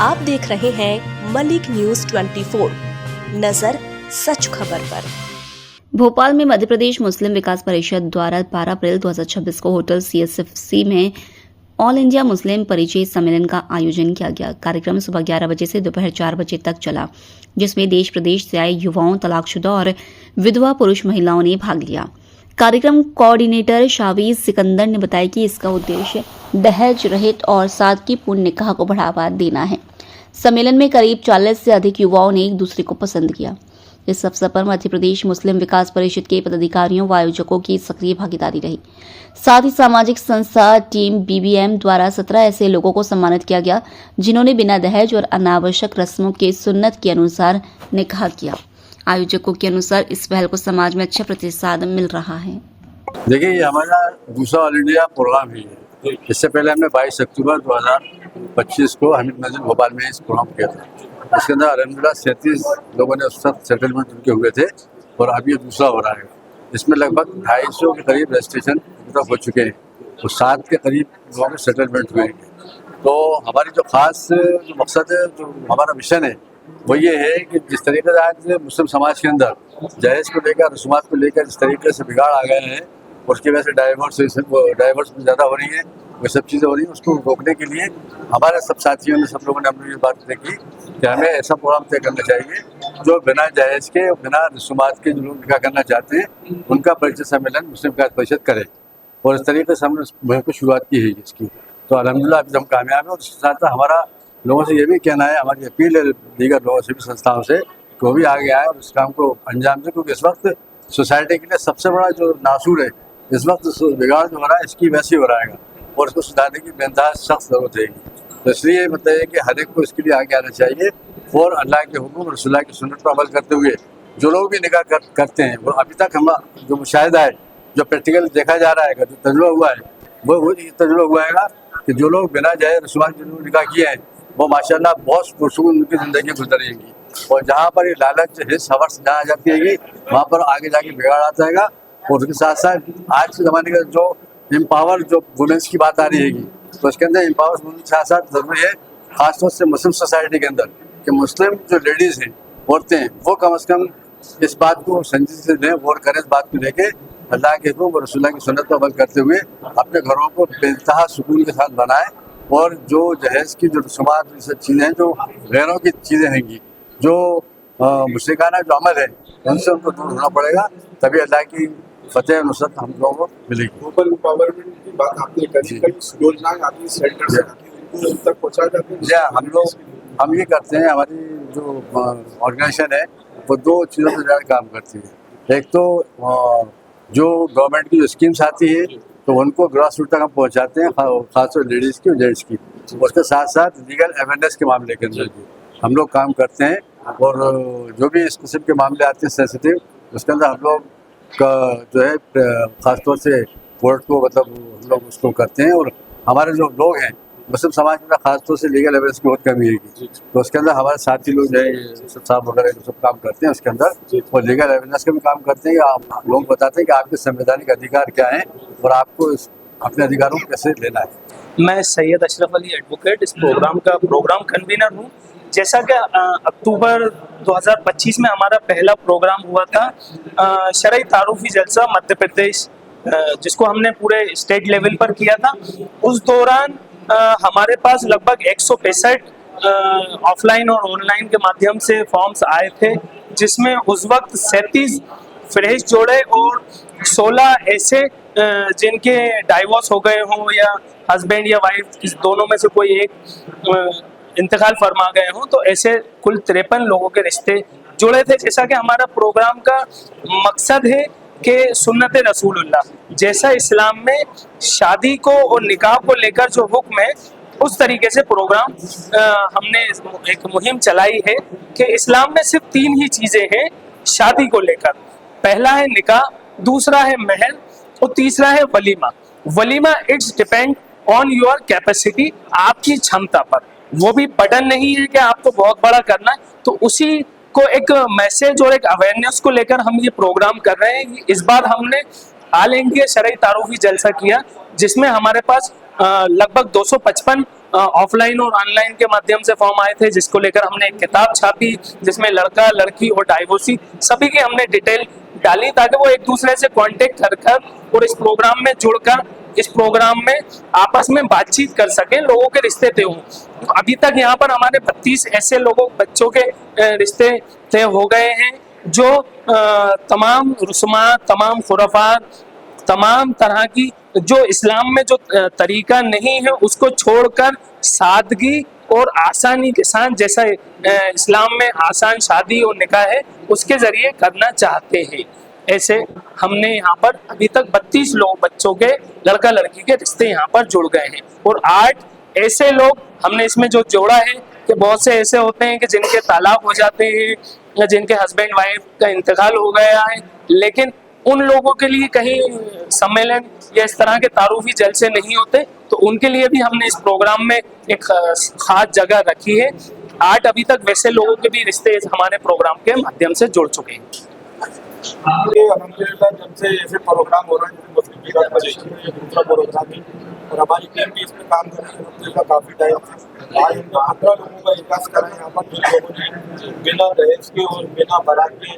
आप देख रहे हैं मलिक न्यूज 24, नजर सच खबर पर। भोपाल में मध्य प्रदेश मुस्लिम विकास परिषद द्वारा 12 अप्रैल 2026 को होटल CSFC में ऑल इंडिया मुस्लिम परिचय सम्मेलन का आयोजन किया गया। कार्यक्रम सुबह 11 बजे से दोपहर 4 बजे तक चला, जिसमें देश प्रदेश से आए युवाओं, तलाकशुदा और विधवा पुरुष महिलाओं ने भाग लिया। कार्यक्रम कोऑर्डिनेटर शावीज सिकंदर ने बताया कि इसका उद्देश्य दहेज रहित और सादगीपूर्ण निकाह को बढ़ावा देना है। सम्मेलन में करीब 40 से अधिक युवाओं ने एक दूसरे को पसंद किया। इस अवसर पर मध्य प्रदेश मुस्लिम विकास परिषद के पदाधिकारियों व आयोजकों की सक्रिय भागीदारी रही। साथ ही सामाजिक संस्था टीम BBM द्वारा 17 ऐसे लोगों को सम्मानित किया गया जिन्होंने बिना दहेज और अनावश्यक रस्मों के सुन्नत के अनुसार निकाह किया। आयोजकों के अनुसार इस पहल को समाज में अच्छा प्रतिसाद मिल रहा है। देखिए, ये हमारा दूसरा ऑल इंडिया प्रोग्राम ही है। इससे पहले हमने 22 अक्टूबर 2025 को हमीद मंजिल भोपाल में इस प्रोग्राम किया था। इसके अंदर अलहमदुलिल्लाह 37 लोगों ने उस वक्त सेटलमेंट उनके हुए थे और अभी ये दूसरा हो रहा है। इसमें लगभग 250 के करीब रजिस्ट्रेशन हो चुके हैं और 7 के करीब लोगों के सेटलमेंट हुए हैं। तो हमारी जो खास जो मकसद है, जो हमारा मिशन है, वो ये है कि जिस तरीके से आज मुस्लिम समाज के अंदर दहेज को लेकर, रसूमात को लेकर जिस तरीके से बिगाड़ आ गए हैं, उसकी वजह से डाइवर्स भी ज़्यादा हो रही है, वो सब चीज़ें हो रही हैं। उसको रोकने के लिए हमारे सब साथियों ने, सब लोगों ने हमने ये बात तय की कि हमें ऐसा प्रोग्राम तय करना चाहिए जो बिना दहेज के, बिना रसूमात के जो लोग निकाह करना चाहते हैं उनका परिचय सम्मेलन मुस्लिम विकास परिषद करे। और इस तरीके से हमने मुहिम को शुरुआत की है इसकी। तो अल्हम्दुलिल्लाह अभी हम कामयाब हैं। और उसके साथ साथ हमारा लोगों से ये भी कहना है, हमारी अपील है दीगर लोगों से भी, संस्थाओं से, कि वो भी आगे आए और इस काम को अंजाम दें। क्योंकि इस वक्त सोसाइटी के लिए सबसे बड़ा जो नासूर है, इस वक्त बिगाड़ जो हो रहा है, इसकी वैसे ही हो रहा है और इसको सुधारने की बेनतहा सख्त जरूरत है। तो इसलिए मतलब है कि हर एक को इसके लिए आगे आना चाहिए और अल्लाह के हुक्म, रसूलुल्लाह की सुन्नत पर अमल करते हुए जो लोग भी निकाह करते हैं, वो अभी तक हम जो मुशाहिदा है, जो प्रैक्टिकल देखा जा रहा है, जो तजुर्बा हुआ है, वो तजुर्बा हुआ है कि जो लोग बिना जाए रसूमात जिन्होंने निकाह किए हैं, वो माशाल्लाह बहुत पुरसुकून उनकी ज़िंदगी गुजरेगी। और जहाँ पर ये लालच, हिस्स, हवस जहाँ आ जाती है, वहाँ पर आगे जाके बिगाड़ आ जाएगा। और उसके साथ साथ आज के ज़माने का जो एम्पावर, जो वुमेंस की बात आ रही है, तो उसके अंदर एम्पावर वुमेन के साथ साथ ज़रूरी है, ख़ासतौर से मुस्लिम सोसाइटी के अंदर, कि मुस्लिम जो लेडीज़ हैं, औरतें हैं, वो कम से कम इस बात को संजीदगी से लें, गौर करें इस बात को लेके, अल्लाह के हुक्म और रसूलुल्लाह की सुन्नत पर अमल करते हुए अपने घरों को बेइंतहा सुकून के साथ बनाएं। और जो दहेज की जो रसूमात, सब चीज़ें हैं, जो गैरों की चीज़ें हैंगी, जो मुशरिकाना जो अमल है, उनसे उनको दूर होना पड़ेगा। तभी अल्लाह की फतेह नुसरत हम लोगों को मिलेगी। ग्लोबल एम्पावरमेंट की बात आपने करी, योजनाएं आपकी सेंटर से उन तक पहुँचा जाती है। हम ये करते हैं, हमारी जो ऑर्गेनाइजेशन है वो 2 चीज़ों पर ज़्यादा काम करती है। एक तो जो गवर्नमेंट की जो स्कीम्स आती है, तो उनको ग्रास रूट तक हम पहुँचाते हैं, खासतौर लेडीज़ की और जेंट्स की। उसके साथ साथ लीगल अवेयरनेस के मामले के अंदर भी हम लोग काम करते हैं। और जो भी इस किस्म के मामले आते हैं सेंसिटिव, उसके अंदर हम लोग का जो है ख़ासतौर से कोर्ट को मतलब हम लोग उसको करते हैं। और हमारे जो लोग हैं मुस्लिम समाज में खासतौर से लीगल अवेयरनेस की बहुत कमी है, तो उसके अंदर हमारे साथी लोग जो है साहब वगैरह सब काम करते हैं उसके अंदर, और लीगल अवेयरनेस का भी काम करते हैं। आप लोग बताते हैं कि आपके संवैधानिक अधिकार क्या हैं और आपको अपने अधिकारों को कैसे लेना है। मैं सैयद अशरफ अली एडवोकेट इस प्रोग्राम का प्रोग्राम कन्वीनर हूँ। जैसा कि अक्टूबर 2025 में हमारा पहला प्रोग्राम हुआ था शरई तारुफी जलसा मध्य प्रदेश, जिसको हमने पूरे स्टेट लेवल पर किया था। उस दौरान हमारे पास लगभग 165 ऑफलाइन और ऑनलाइन के माध्यम से फॉर्म्स आए थे, जिसमें उस वक्त 37 फ्रेश जोड़े और 16 ऐसे जिनके डाइवोर्स हो गए हों या हस्बैंड या वाइफ इस दोनों में से कोई एक इंतकाल फरमा गए हों, तो ऐसे कुल 53 लोगों के रिश्ते जुड़े थे। जैसा कि हमारा प्रोग्राम का मकसद है कि सुन्नत रसूलुल्लाह, जैसा इस्लाम में शादी को और निकाह को लेकर जो हुक्म है, उस तरीके से प्रोग्राम हमने एक मुहिम चलाई है कि इस्लाम में सिर्फ 3 ही चीज़ें हैं शादी को लेकर। पहला है निकाह, दूसरा है महर और तीसरा है walima. Walima it's depend on your capacity, आपकी क्षमता पर। वो भी बटन नहीं है कि आपको बहुत बड़ा करना है। तो उसी को एक मैसेज और एक अवेयरनेस को लेकर हम ये प्रोग्राम कर रहे हैं। इस बार हमने ऑल इंडिया शरई तारुफी जलसा किया, जिसमें हमारे पास लगभग 255 ऑफलाइन और ऑनलाइन के माध्यम से फॉर्म आए थे, जिसको लेकर हमने एक किताब छापी जिसमें लड़का लड़की और डाइवोर्सी सभी की हमने डिटेल डाली, ताकि वो एक दूसरे से कांटेक्ट कर और इस प्रोग्राम में जुड़कर इस प्रोग्राम में आपस में बातचीत कर सके, लोगों के रिश्ते तय हों। तो अभी तक यहाँ पर हमारे 32 ऐसे बच्चों के रिश्ते तय हो गए हैं, जो तमाम रुस्मात, तमाम खुराफात, तमाम तरह की जो इस्लाम में जो तरीका नहीं है उसको छोड़कर सादगी और आसानी के साथ, जैसा इस्लाम में आसान शादी और निकाह है उसके जरिए करना चाहते हैं। ऐसे हमने यहाँ पर अभी तक 32 बच्चों के लड़का लड़की के रिश्ते यहाँ पर जुड़ गए हैं। और 8 ऐसे लोग हमने इसमें जो जोड़ा है कि बहुत से ऐसे होते हैं कि जिनके तलाक हो जाते हैं या जिनके हस्बैंड वाइफ का इंतकाल हो गया है, लेकिन उन लोगों के लिए कहीं सम्मेलन या इस तरह के तारुफी जलसे नहीं होते, तो उनके लिए भी हमने इस प्रोग्राम में एक खास जगह रखी है। 8 अभी तक वैसे लोगों के भी रिश्ते हमारे प्रोग्राम के माध्यम से जुड़ चुके हैं। अल्हम्दुलिल्लाह जब से ऐसे प्रोग्राम हो रहे हैं मुस्लिम विकास परिषद में, ये दूसरा प्रोग्राम है और हमारी टीम भी इसमें काम कर रही है अल्हम्दुलिल्लाह काफ़ी टाइम से। आज हमने 15 लोगों का इजाज़ करा है यहाँ पर, जिन लोगों ने बिना दहेज के और बिना बारात के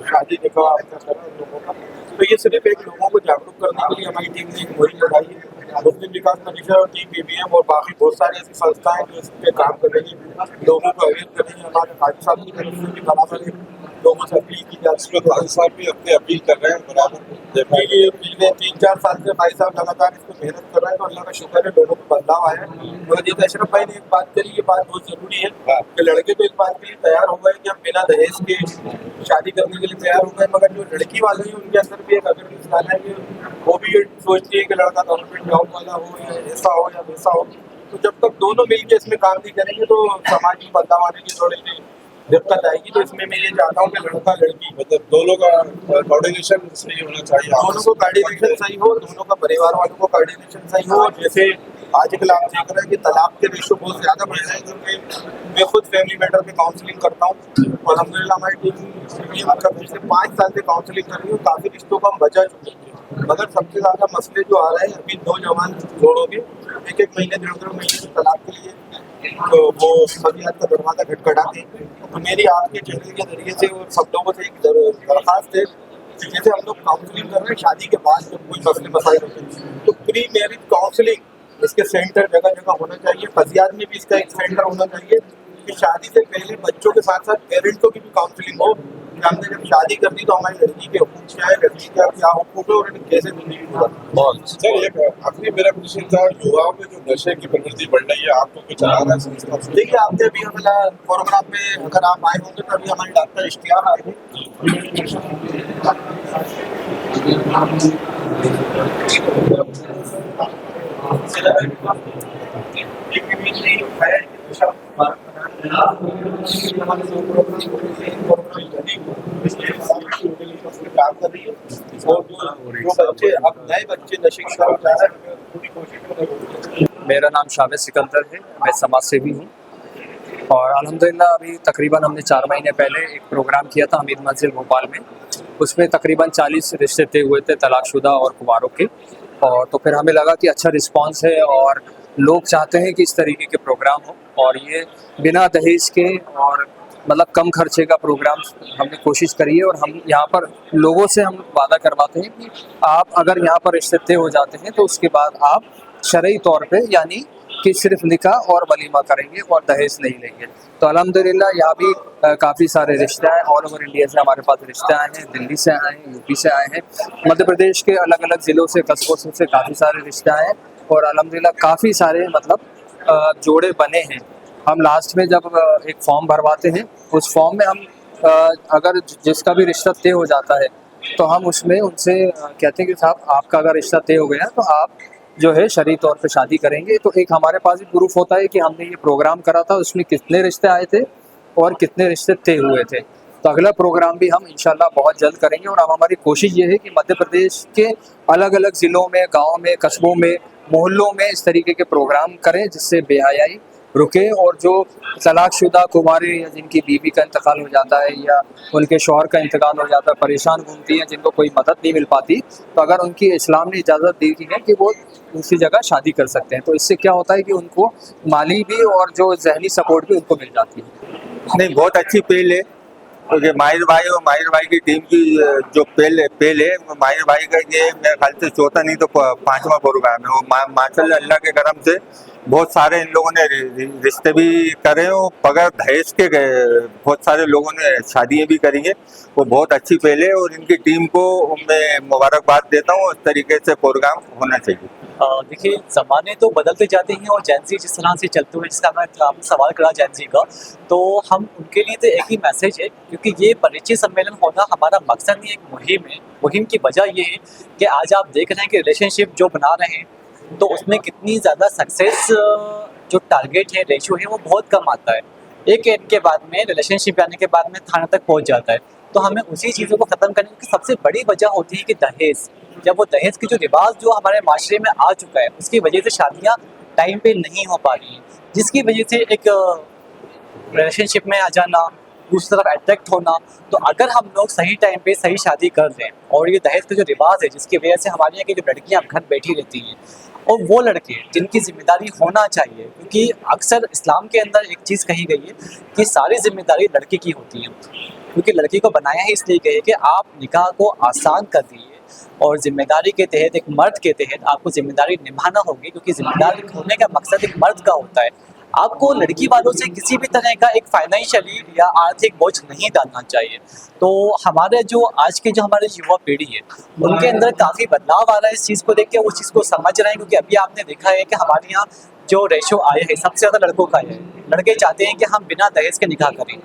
शादी निकाह करा उन लोगों का। तो ये सिर्फ एक लोगों को जागरूक करने के लिए हमारी टीम ने एक मुहिम लगाई है। मुस्लिम विकास परिषद और TPBM और बाकी बहुत सारी ऐसी संस्थाएं जो इस पर काम कर रही हैं, लोगों को अवेयर कर रही है। हमारे काजी साहब की तरफ से भी बराबर लोगों से अपील की जाती है। काजी साहब भी अपने अपील कर रहे हैं बराबर, जबकि ये पिछले 3-4 साल से भाई साहब लगातार इस पर मेहनत कर रहे हैं, तो अल्लाह का शुक्र है लोगों को बदलाव आया है। मगर जैसे अशरफ भाई ने एक बात करी, ये बात बहुत जरूरी है कि लड़के तो इस बात के लिए तैयार हो गए कि हम बिना दहेज के शादी करने के लिए तैयार हो गए, मगर जो लड़की वाले हैं उनके अंदर भी एक अवेयरनेस डाला है कि वो भी ये सोचती है कि लड़का गवर्नमेंट जॉब वाला हो या ऐसा हो या वैसा हो। तो जब तक दोनों मिलकर इसमें काम नहीं करेंगे तो समाज में बदलाव आने की थोड़ी सी दिक्कत आएगी। तो इसमें मैं ये चाहता हूँ कि लड़का लड़की मतलब दोनों का कोऑर्डिनेशन सही होना चाहिए, दोनों को कोऑर्डिनेशन सही हो, दोनों का परिवार वालों को कोऑर्डिनेशन सही हो। जैसे आजकल आप देख रहे हैं कि तलाक के रेशो बहुत ज़्यादा बढ़ रहे हैं, क्योंकि मैं खुद फैमिली मैटर पे काउंसलिंग करता हूँ और अल्हम्दुलिल्लाह हमारी टीम पिछले 5 साल से काउंसलिंग कर रही है, काफ़ी रिश्तों को हम बचा चुके हैं। मगर सबसे ज़्यादा मसले जो आ रहे हैं अभी नौजवान जोड़ों के 1-1 महीने 1.5 महीने के तलाक के लिए तो वो शरीयत का दरवाज़ा खटखटाते हैं। तो मेरी आपके चैनल के जरिए से और सब लोगों से एक दरख्वास्त है कि जैसे हम लोग काउंसलिंग कर रहे हैं शादी के बाद जब कोई मसले मसाइल होते हैं तो प्री मैरिज काउंसलिंग इसके सेंटर जगह जगह होना चाहिए। फजियात में भी इसका एक सेंटर होना चाहिए कि शादी से पहले बच्चों के साथ साथ पेरेंट्स की भी काउंसलिंग हो। हमने जब शादी कर दी तो हमारी लड़की के हुकूक क्या है, लड़की का क्या हुकूक है और इन्हें कैसे जिंदगी गुजारनी। सर एक आखिरी मेरा क्वेश्चन था, युवाओं में जो नशे की प्रवृत्ति बढ़ रही है, आपको कुछ आ रहा है? देखिए आपने अभी हमारा प्रोग्राम में अगर आप आए होंगे तो अभी हमारे डॉक्टर इश्तियाक आए काम कर रही है और जो बच्चे अब नए बच्चे नशे की तरफ जा रहे हैं पूरी कोशिश। मेरा नाम शावेद सिकंदर है, मैं समाज सेवी हूँ और अल्हम्दुलिल्लाह अभी तकरीबन हमने 4 महीने पहले एक प्रोग्राम किया था हमीद मंजिल भोपाल में। उसमें तकरीबन 40 रिश्ते तय हुए थे तलाकशुदा और कुंवारों के, और तो फिर हमें लगा कि अच्छा रिस्पांस है और लोग चाहते हैं कि इस तरीके के प्रोग्राम हो और ये बिना दहेज के और मतलब कम खर्चे का प्रोग्राम हमने कोशिश करी है। और हम यहाँ पर लोगों से हम वादा करवाते हैं कि आप अगर यहाँ पर रिश्ते तय हो जाते हैं तो उसके बाद आप शरई तौर पे यानी कि सिर्फ निकाह और वलीमा करेंगे और दहेज नहीं लेंगे। तो अल्हम्दुलिल्लाह यहाँ भी काफ़ी सारे रिश्ते आए, ऑल ओवर इंडिया से हमारे पास रिश्ते आए हैं, दिल्ली से आए हैं, यूपी से आए हैं, मध्य प्रदेश के अलग अलग ज़िलों से कस्बों से काफ़ी सारे रिश्ते आए हैं और अल्हम्दुलिल्लाह काफ़ी सारे मतलब जोड़े बने हैं। हम लास्ट में जब एक फॉर्म भरवाते हैं उस फॉर्म में हम अगर जिसका भी रिश्ता तय हो जाता है तो हम उसमें उनसे कहते हैं कि साहब आपका अगर रिश्ता तय हो गया तो आप जो है शरई तौर पे शादी करेंगे। तो एक हमारे पास भी प्रूफ होता है कि हमने ये प्रोग्राम करा था, उसमें कितने रिश्ते आए थे और कितने रिश्ते तय हुए थे। तो अगला प्रोग्राम भी हम इंशाल्लाह बहुत जल्द करेंगे और अब हमारी कोशिश ये है कि मध्य प्रदेश के अलग अलग ज़िलों में, गाँव में, कस्बों में, मोहल्लों में इस तरीके के प्रोग्राम करें जिससे बेहयाई रुके और जो तलाकशुदा कुमारी या जिनकी बीवी का इंतकाल हो जाता है या उनके शौहर का इंतकाल हो जाता है, परेशान घूमती हैं, जिनको कोई मदद नहीं मिल पाती, तो अगर उनकी इस्लाम ने इजाज़त दी है कि वो दूसरी जगह शादी कर सकते हैं, तो इससे क्या होता है कि उनको माली भी और जो जहनी सपोर्ट भी उनको मिल जाती है। नहीं, बहुत अच्छी पहल है, क्योंकि माहिर भाई और माहिर भाई की टीम की जो पहल है, माहिर भाई का ये मेरे ख्याल से चौथा नहीं तो 5वां प्रोग्राम है। वो माशाल्लाह अल्लाह के करम से बहुत सारे इन लोगों ने रिश्ते भी करे और बगैर दहेज के बहुत सारे लोगों ने शादियाँ भी करी है। वो बहुत अच्छी पहल है और इनकी टीम को मैं मुबारकबाद देता हूँ। इस तरीके से प्रोग्राम होना चाहिए। देखिए, ज़माने तो बदलते जाते हैं और जैनजी जिस तरह से चलते हुए, जिसका मैं आपने सवाल करा जैनजी का, तो हम उनके लिए तो एक ही मैसेज है, क्योंकि ये परिचय सम्मेलन होना हमारा मकसद ही एक मुहिम है। मुहिम की वजह ये है कि आज आप देख रहे हैं कि रिलेशनशिप जो बना रहे हैं तो उसमें कितनी ज़्यादा सक्सेस जो टारगेट है, रेशियो है, वो बहुत कम आता है। एक एंड के बाद में रिलेशनशिप आने के बाद में थाने तक पहुँच जाता है। तो हमें उसी चीज़ों को ख़त्म करने की सबसे बड़ी वजह होती है कि दहेज, जब वो दहेज की जो रिवाज जो हमारे माशरे में आ चुका है, उसकी वजह से शादियाँ टाइम पे नहीं हो पा रही हैं, जिसकी वजह से एक रिलेशनशिप में आ जाना, दूसरी तरफ अट्रैक्ट होना। तो अगर हम लोग सही टाइम पे सही शादी कर दें और ये दहेज का जो रिवाज है, जिसकी वजह से हमारे यहाँ की जो लड़कियाँ घर बैठी रहती हैं, और वो लड़के जिनकी जिम्मेदारी होना चाहिए, क्योंकि अक्सर इस्लाम के अंदर एक चीज़ कही गई है कि सारी जिम्मेदारी लड़के की होती है, क्योंकि लड़की को बनाया ही इसलिए गया है कि आप निकाह को आसान कर दिए और जिम्मेदारी के तहत, एक मर्द के तहत आपको जिम्मेदारी निभाना होगी, क्योंकि जिम्मेदार होने का मकसद एक मर्द का होता है। आपको लड़की वालों से किसी भी तरह का एक फाइनेंशियली या आर्थिक बोझ नहीं डालना चाहिए। तो हमारे जो आज के जो हमारे युवा पीढ़ी है, उनके अंदर काफ़ी बदलाव आ रहा है इस चीज़ को देख के, उस चीज़ को समझ रहे हैं। क्योंकि अभी आपने देखा है कि हमारे यहाँ जो रेशो आया है, सबसे ज़्यादा लड़कों का है। लड़के चाहते हैं कि हम बिना दहेज के निकाह करें।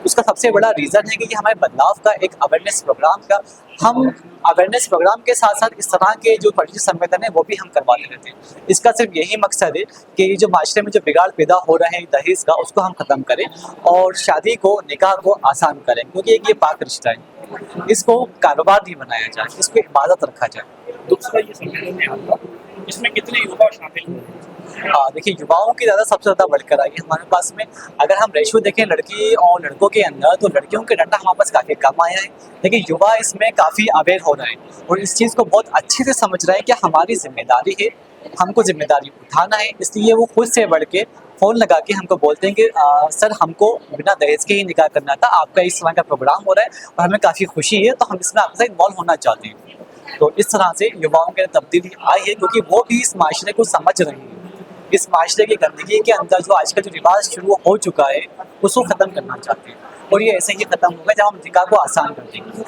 उसका सबसे बड़ा रीज़न है कि हमारे बदलाव का एक अवेयरनेस प्रोग्राम का, हम अवेयरनेस प्रोग्राम के साथ साथ इस तरह के जो परिचय सम्मेलन है वो भी हम करवाते रहते हैं। इसका सिर्फ यही मकसद है कि जो माशरे में जो बिगाड़ पैदा हो रहे हैं दहेज का, उसको हम ख़त्म करें और शादी को, निकाह को आसान करें, क्योंकि ये पाक रिश्ता है। इसको कारोबार नहीं बनाया जाए, इसको इबादत रखा जाए। दूसरा ये सम्मेलन है आपका, इसमें कितने युवा शामिल हुए? देखिए, युवाओं की ज़्यादा सबसे ज़्यादा बढ़कर आई है हमारे पास में। अगर हम रेशो देखें लड़की और लड़कों के अंदर, तो लड़कियों के डाटा हमारे पास काफ़ी कम आया है, लेकिन युवा इसमें काफ़ी अवेयर हो रहे हैं और इस चीज़ को बहुत अच्छे से समझ रहे हैं कि हमारी जिम्मेदारी है, हमको जिम्मेदारी उठाना है। इसलिए वो खुद से बढ़ के फ़ोन लगा के हमको बोलते हैं कि सर, हमको बिना दहेज के ही निकाह करना था, आपका इस तरह का प्रोग्राम हो रहा है और हमें काफ़ी खुशी है, तो हम इसमें आपके साथ इन्वॉल्व होना चाहते हैं। तो इस तरह से युवाओं के तब्दीली आई है, क्योंकि वो भी इस माशरे को समझ रहे हैं। इस माशरे की गंदगी के अंदर जो आजकल जो रिवाज शुरू हो चुका है, उसको ख़त्म करना चाहते हैं और ये ऐसे ही ख़त्म होगा जब हम निकाह को आसान कर देंगे।